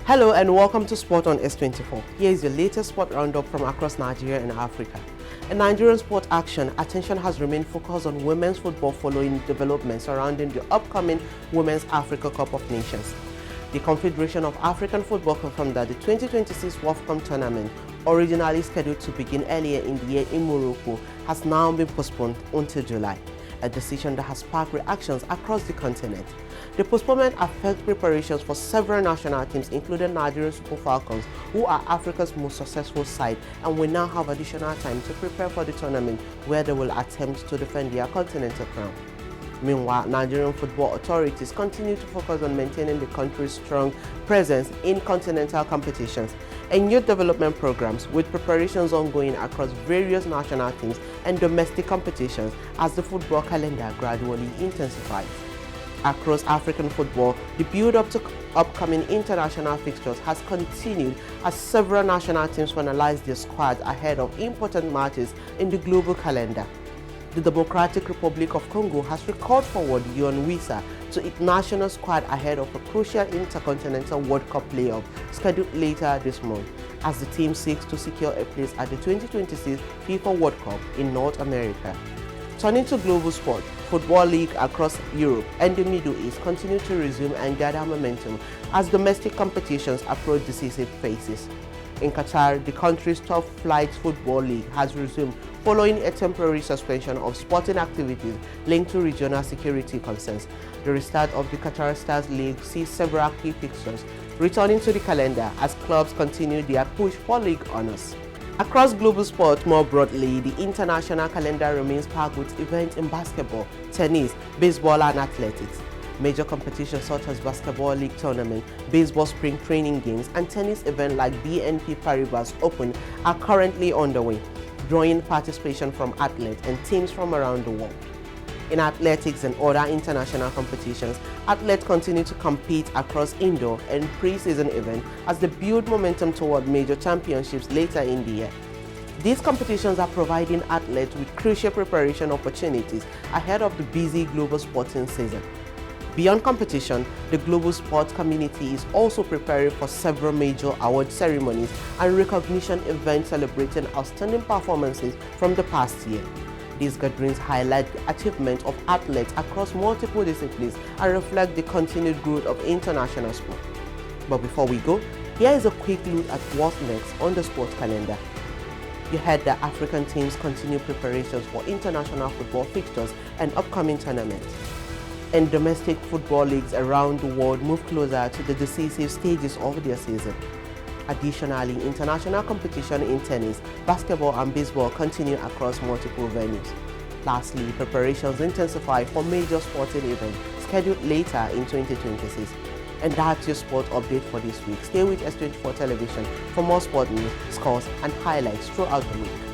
Hello and welcome to Sport on S24. Here is your latest sport roundup from across Nigeria and Africa. In Nigerian sport action, attention has remained focused on women's football following developments surrounding the upcoming Women's Africa Cup of Nations. The Confederation of African Football confirmed that the 2026 WAFCON tournament, originally scheduled to begin earlier in the year in Morocco, has now been postponed until July, a decision that has sparked reactions across the continent. The postponement affects preparations for several national teams, including Nigerian Super Falcons, who are Africa's most successful side and will now have additional time to prepare for the tournament, where they will attempt to defend their continental crown. Meanwhile, Nigerian football authorities continue to focus on maintaining the country's strong presence in continental competitions and youth development programs, with preparations ongoing across various national teams and domestic competitions as the football calendar gradually intensifies. Across African football, the build-up to upcoming international fixtures has continued as several national teams finalize their squads ahead of important matches in the global calendar. The Democratic Republic of Congo has recalled forward Yoane Wissa to its national squad ahead of a crucial Intercontinental World Cup playoff scheduled later this month, as the team seeks to secure a place at the 2026 FIFA World Cup in North America. Turning to global sport, football leagues across Europe and the Middle East continue to resume and gather momentum as domestic competitions approach decisive phases. In Qatar, the country's top flight football league has resumed following a temporary suspension of sporting activities linked to regional security concerns. The restart of the Qatar Stars League sees several key fixtures returning to the calendar as clubs continue their push for league honors. Across global sport more broadly, the international calendar remains packed with events in basketball, tennis, baseball and athletics. Major competitions such as Basketball League Tournament, Baseball Spring Training Games and tennis events like BNP Paribas Open are currently underway, drawing participation from athletes and teams from around the world. In athletics and other international competitions, athletes continue to compete across indoor and pre-season events as they build momentum toward major championships later in the year. These competitions are providing athletes with crucial preparation opportunities ahead of the busy global sporting season. Beyond competition, the global sports community is also preparing for several major award ceremonies and recognition events celebrating outstanding performances from the past year. These gatherings highlight the achievements of athletes across multiple disciplines and reflect the continued growth of international sport. But before we go, here is a quick look at what's next on the sports calendar. You heard that African teams continue preparations for international football fixtures and upcoming tournaments. And domestic football leagues around the world move closer to the decisive stages of their season. Additionally, international competition in tennis, basketball and baseball continue across multiple venues. Lastly, preparations intensify for major sporting events scheduled later in 2026. And that's your sport update for this week. Stay with S24 Television for more sport news, scores and highlights throughout the week.